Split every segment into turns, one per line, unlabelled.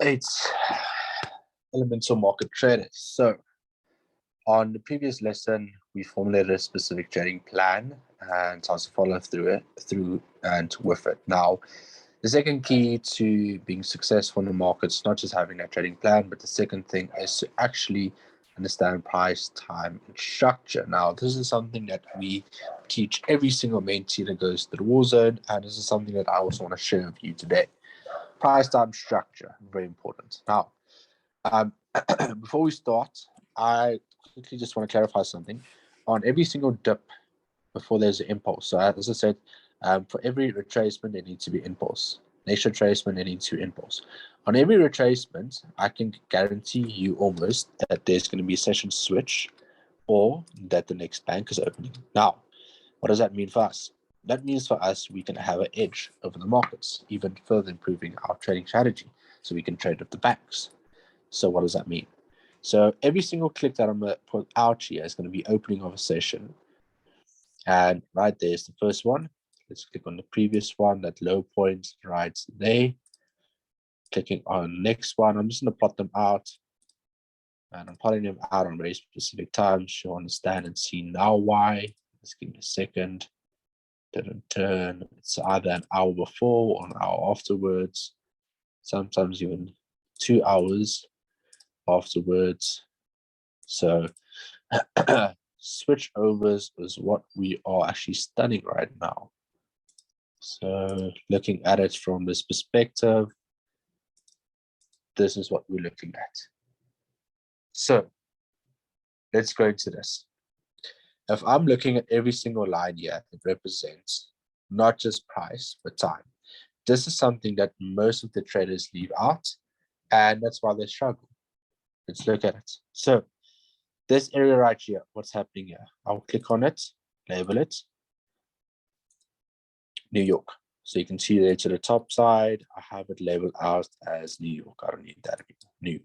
It's elemental market traders. So on the previous lesson, we formulated a specific trading plan and how to follow through and with it. Now, the second key to being successful in the markets, not just having that trading plan, but the second thing is to actually understand price, time, and structure. Now, this is something that we teach every single mentee that goes to the war zone, and this is something that I also want to share with you today. Price, time, structure, very important. Now, before we start, I quickly just want to clarify something. On every single dip before there's an impulse. So as I said, for every retracement, there needs to be impulse. Next retracement, there needs to be impulse. On every retracement, I can guarantee you almost that there's going to be a session switch or that the next bank is opening. Now, what does that mean for us? That means for us, we can have an edge over the markets, even further improving our trading strategy. So we can trade with the banks. So what does that mean? So every single click that I'm going to put out here is going to be opening of a session. And right there's the first one. Let's click on the previous one, that low point right there. Clicking on the next one. I'm just going to plot them out. And I'm plotting them out on very specific times. You'll understand and see now why. Let's give me a second. Didn't turn. It's either an hour before or an hour afterwards. Sometimes even 2 hours afterwards. So switch overs is what we are actually studying right now. So looking at it from this perspective, this is what we're looking at. So let's go into this. If I'm looking at every single line here, it represents not just price, but time. This is something that most of the traders leave out, and that's why they struggle. Let's look at it. So this area right here, what's happening here? I'll click on it, label it, New York. So you can see there to the top side, I have it labeled out as New York. I don't need that anymore, New York.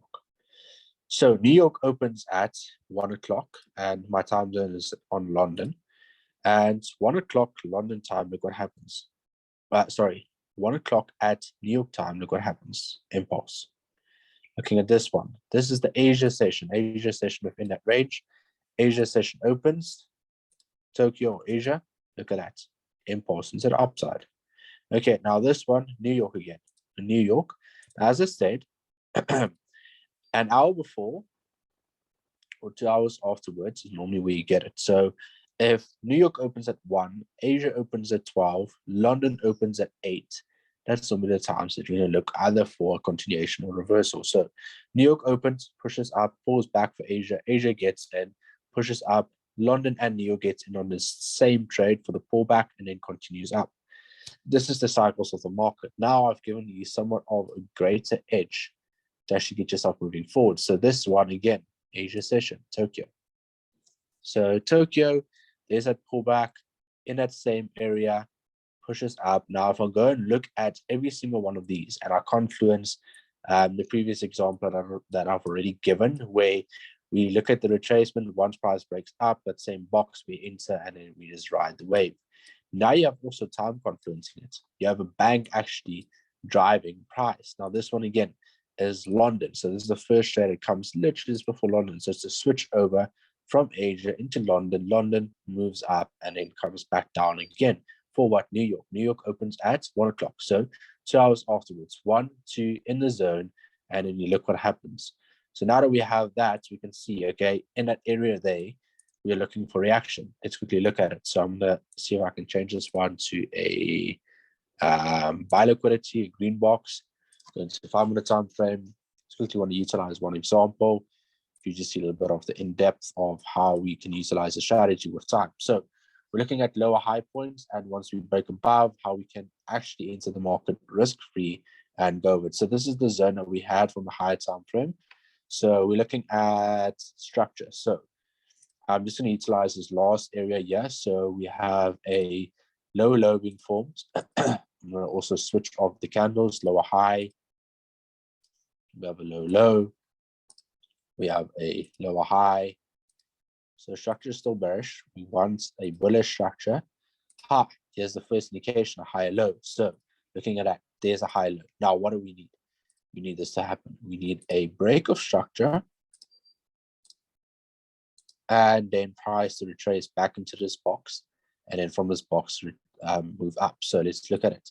So New York opens at 1 o'clock and my time zone is on London. And 1 o'clock London time, look what happens. 1 o'clock at New York time, look what happens. Impulse. Looking at this one, this is the Asia session within that range. Asia session opens, Tokyo, Asia, look at that. Impulse into the upside. Okay, now this one, New York again. New York, as I said, an hour before or 2 hours afterwards is normally where you get it. So if New York opens at 1, Asia opens at 12, London opens at 8, that's normally the times that you're going to look either for a continuation or reversal. So New York opens, pushes up, pulls back for Asia, Asia gets in, pushes up, London and New York gets in on the same trade for the pullback and then continues up. This is the cycles of the market. Now I've given you somewhat of a greater edge to actually get yourself moving forward. So this one again, Asia session, Tokyo. So Tokyo, there's that pullback in that same area, pushes up. Now if I go and look at every single one of these at our confluence, the previous example that I've already given, where we look at the retracement, once price breaks up, that same box we enter and then we just ride the wave. Now you have also time confluence in it. You have a bank actually driving price. Now this one again is London. So this is the first trade that comes literally just before London. So it's a switch over from Asia into London. London moves up and then comes back down again. For what? New York. New York opens at 1 o'clock. So 2 hours afterwards, 1, 2 in the zone, and then you look what happens. So now that we have that, we can see, okay, in that area there, we are looking for reaction. Let's quickly look at it. So I'm going to see if I can change this one to a buy liquidity, a green box. Go into the 5-minute time frame. Just quickly want to utilize one example. You just see a little bit of the in-depth of how we can utilize the strategy with time. So we're looking at lower high points, and once we break above, how we can actually enter the market risk-free and go with. So this is the zone that we had from the higher time frame. So we're looking at structure. So I'm just going to utilize this last area here. So we have a low being formed. I'm going to also switch off the candles, lower high. We have a low. We have a lower high. So structure is still bearish. We want a bullish structure. High. Here's the first indication, a higher low. So looking at that, there's a high low. Now, what do we need? we need this to happen. We need a break of structure and then price to retrace back into this box, and then from this box move up. So let's look at it.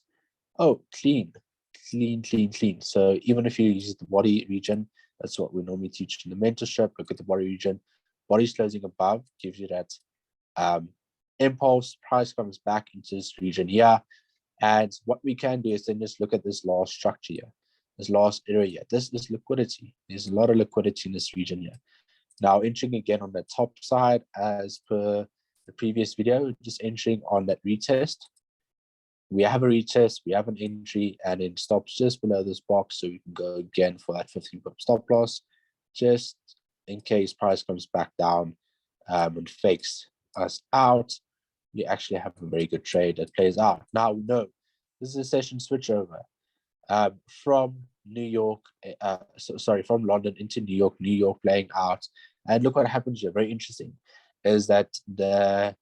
Oh, clean. So even if you use the body region, that's what we normally teach in the mentorship. Look at the body region. Body's closing above gives you that impulse. Price comes back into this region here. And what we can do is then just look at this last structure here, this last area here. This is liquidity. There's a lot of liquidity in this region here. Now entering again on the top side as per the previous video, just entering on that retest. We have a retest, we have an entry, and it stops just below this box, so we can go again for that 15 pip stop loss, just in case price comes back down and fakes us out. We actually have a very good trade that plays out. Now we know this is a session switchover from New York, from London into New York playing out. And look what happens here, very interesting, is that the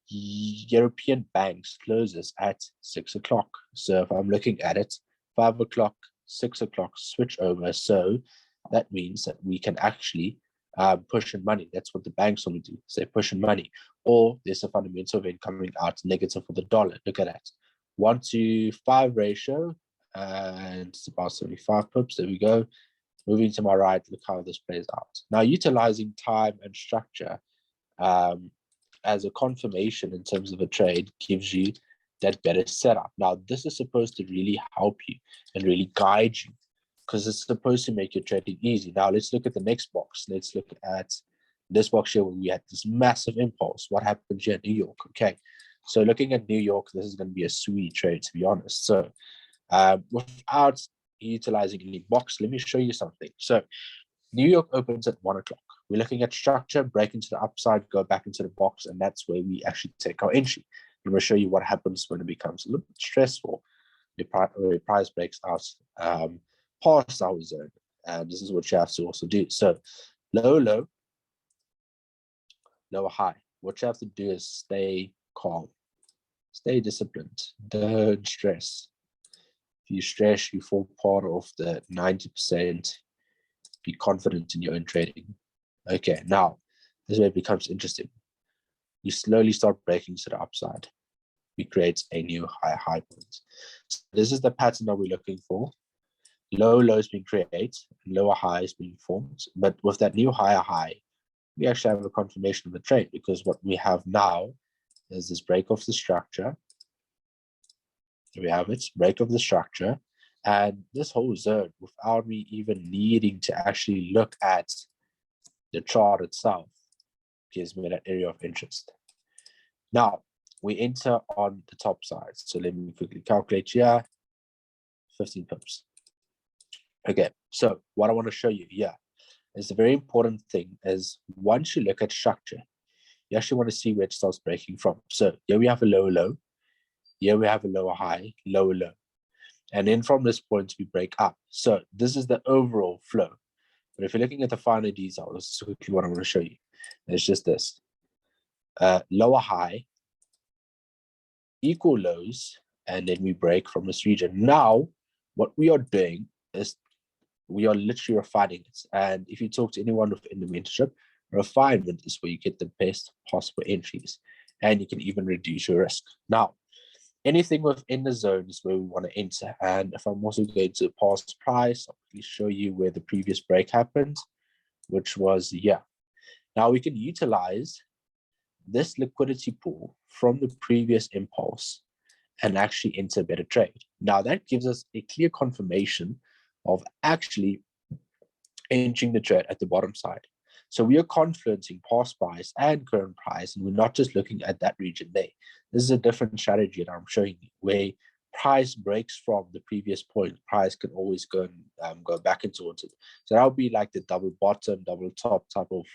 European banks closes at 6 o'clock. So if I'm looking at it, 5 o'clock, 6 o'clock, switch over. So that means that we can actually push in money. That's what the banks want to do. So they push in money. Or there's a fundamental event coming out negative for the dollar. Look at that. 1-to-5 ratio, and it's about 75 pips. There we go. Moving to my right, look how this plays out. Now, utilizing time and structure as a confirmation in terms of a trade gives you that better setup. Now, this is supposed to really help you and really guide you because it's supposed to make your trading easy. Now, let's look at the next box. Let's look at this box here where we had this massive impulse. What happened here in New York? Okay, so looking at New York, this is going to be a sweet trade, to be honest. So without utilizing any box, let me show you something. So New York opens at 1 o'clock. We're looking at structure, break into the upside, go back into the box, and that's where we actually take our entry. I'm going to show you what happens when it becomes a little bit stressful. The price breaks out past our zone, and this is what you have to also do. So low, low, lower, high. What you have to do is stay calm, stay disciplined, don't stress. If you stress, you fall part of the 90%. Be confident in your own trading. Okay, now this is where it becomes interesting. You slowly start breaking to the upside. We create a new high point. So this is the pattern that we're looking for. Low lows being created, lower highs being formed. But with that new higher high, we actually have a confirmation of the trade because what we have now is this break of the structure. Here we have it, break of the structure. And this whole zone, without me even needing to actually look at the chart itself, gives me that area of interest. Now, we enter on the top side. So let me quickly calculate here, 15 pips. Okay, so what I want to show you here is the very important thing is once you look at structure, you actually want to see where it starts breaking from. So here we have a lower low, here we have a lower high, lower low. And then from this point, we break up. So this is the overall flow. But if you're looking at the finer details, this is quickly what I want to show you. It's just this. Lower high, equal lows, and then we break from this region. Now, what we are doing is we are literally refining it. And if you talk to anyone within the mentorship, refinement is where you get the best possible entries. And you can even reduce your risk. Now, anything within the zone is where we want to enter. And if I'm also going to past price, I'll quickly show you where the previous break happened, which was here. Now we can utilize this liquidity pool from the previous impulse and actually enter a better trade. Now that gives us a clear confirmation of actually entering the trade at the bottom side. So we are confluencing past price and current price, and we're not just looking at that region there. This is a different strategy that I'm showing you, where price breaks from the previous point. Price can always go and go back and towards it. So that'll be like the double bottom, double top type of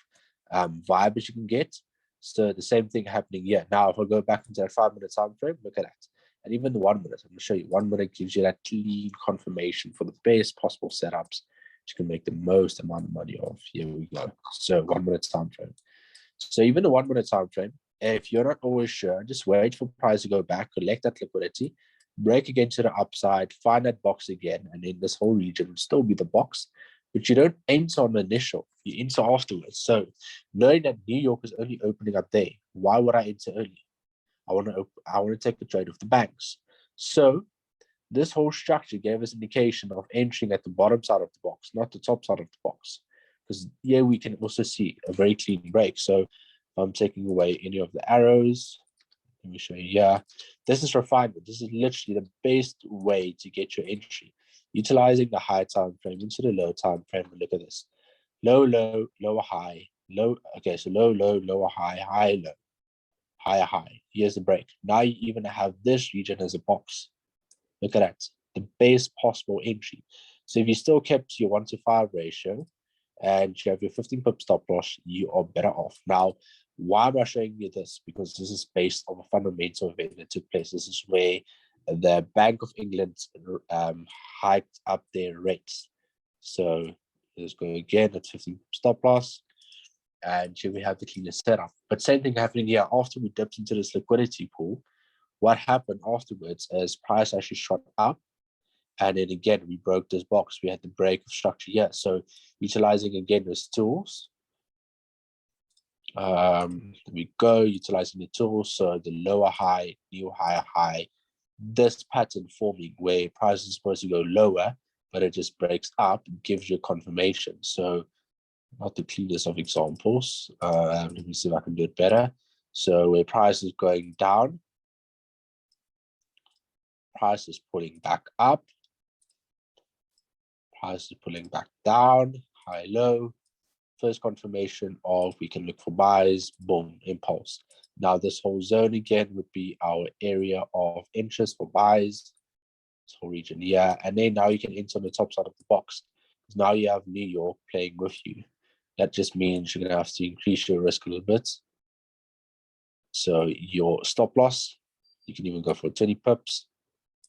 vibe that you can get. So the same thing happening here. Now, if I go back into that 5-minute time frame, look at that. And even the 1 minute, I'm going to show you 1 minute gives you that clean confirmation for the best possible setups. You can make the most amount of money off. Here we go. So 1 minute time frame. So even the 1 minute time frame, if you're not always sure, just wait for price to go back, collect that liquidity, break again to the upside, find that box again, and then this whole region would still be the box, but you don't enter on the initial, you enter afterwards. So knowing that New York is only opening up there, why would I enter early? I want to take a trade with the banks. So this whole structure gave us indication of entering at the bottom side of the box, not the top side of the box. Because here we can also see a very clean break. So if I'm taking away any of the arrows, let me show you here. This is refinement. This is literally the best way to get your entry. Utilizing the high time frame into the low time frame. Look at this. Low, low, lower, high, low. Okay, so low, low, lower, high, high, low, higher, high. Here's the break. Now you even have this region as a box. Look at that. The best possible entry. So if you still kept your 1-to-5 ratio and you have your 15 pip stop loss, you are better off. Now, why am I showing you this? Because this is based on a fundamental event that took place. This is where the Bank of England hiked up their rates. So let's go again at 15 stop loss. And here we have the cleanest setup. But same thing happening here. After we dipped into this liquidity pool, what happened afterwards is price actually shot up. And then again, we broke this box. We had the break of structure here. So utilizing again those tools. We go utilizing the tools. So the lower high, new higher high, this pattern forming where price is supposed to go lower, but it just breaks up and gives you a confirmation. So not the cleanest of examples. Let me see if I can do it better. So where price is going down, price is pulling back up, price is pulling back down, high, low. First confirmation of we can look for buys, boom, impulse. Now this whole zone again would be our area of interest for buys, this whole region here. And then now you can enter on the top side of the box. Now you have New York playing with you. That just means you're going to have to increase your risk a little bit. So your stop loss, you can even go for 20 pips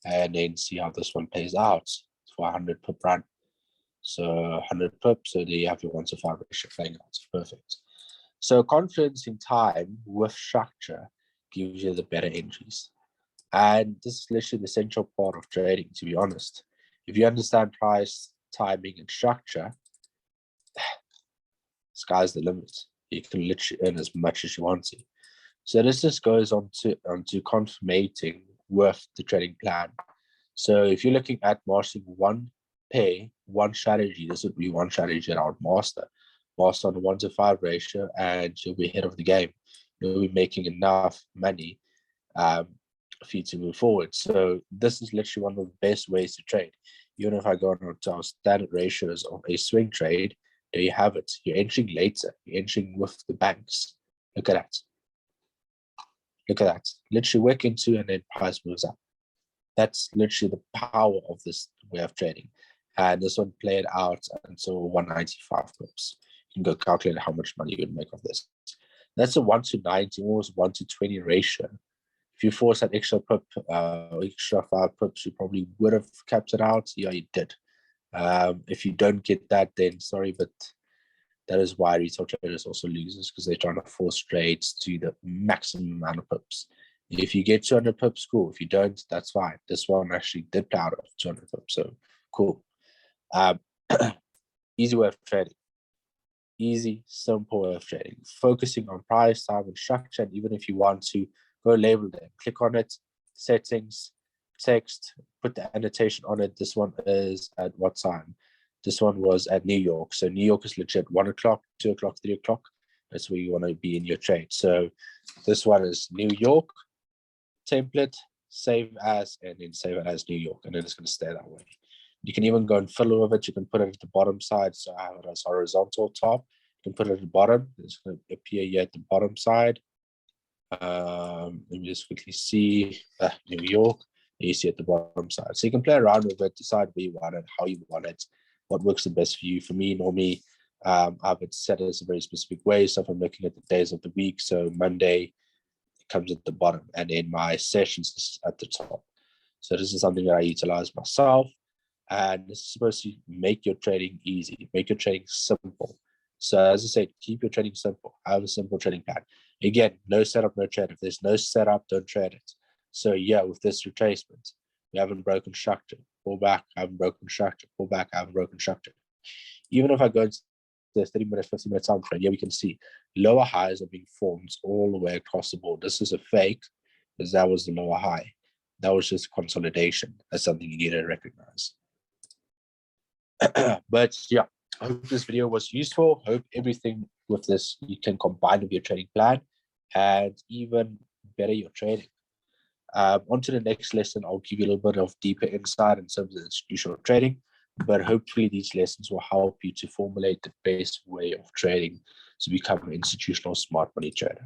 and then see how this one plays out for 100 pip run. So 100 pips, so there you have your 1-to-5 ratio playing out. Perfect. So confidence in time with structure gives you the better entries. And this is literally the central part of trading, to be honest. If you understand price, timing, and structure, sky's the limit. You can literally earn as much as you want to. So this just goes on to confirmating with the trading plan. So if you're looking at mastering one pair, one strategy, this would be one strategy that I would master on the 1-to-5 ratio, and you'll be ahead of the game. You'll be making enough money for you to move forward. So this is literally one of the best ways to trade. Even if I go on to our standard ratios of a swing trade, there you have it. You're entering later. You're entering with the banks. Look at that. Look at that. Literally work into and then price moves up. That's literally the power of this way of trading. And this one played out until 195 pips. You can go calculate how much money you would make of this. That's a 1-to-90, almost 1-to-20 ratio. If you force that extra pip, extra 5 pips, you probably would have capped it out. Yeah, you did. If you don't get that, then sorry, but that is why retail traders also loses, because they're trying to force trades to the maximum amount of pips. If you get 200 pips, cool. If you don't, that's fine. This one actually dipped out of 200 pips, so cool. Easy way of trading. Easy, simple way of trading. Focusing on price, time, and structure. And even if you want to go label them, click on it, settings, text, put the annotation on it. This one is at what time? This one was at New York. So New York is legit 1 o'clock, 2 o'clock, 3 o'clock. That's where you want to be in your trade. So this one is New York, template, save as, and then save it as New York. And then it's going to stay that way. You can even go and fiddle with it. You can put it at the bottom side. So I have it as horizontal top. You can put it at the bottom. It's going to appear here at the bottom side. Let me just quickly see New York. You see at the bottom side. So you can play around with it, decide where you want it, how you want it, what works the best for you. For me, normally, I have it set as a very specific way. So if I'm looking at the days of the week, so Monday comes at the bottom, and then my sessions is at the top. So this is something that I utilize myself. And this is supposed to make your trading easy, make your trading simple. So as I said, keep your trading simple. Have a simple trading plan. Again, no setup, no trade. If there's no setup, don't trade it. So yeah, with this retracement, we haven't broken structure, pull back, haven't broken structure, pull back, haven't broken structure. Even if I go into the 30-minute, 50-minute time frame, yeah, we can see lower highs are being formed all the way across the board. This is a fake, because that was the lower high. That was just consolidation. That's something you need to recognize. But yeah, I hope this video was useful. Hope everything with this you can combine with your trading plan and even better your trading. On to the next lesson, I'll give you a little bit of deeper insight in terms of institutional trading, but hopefully these lessons will help you to formulate the best way of trading to become an institutional smart money trader.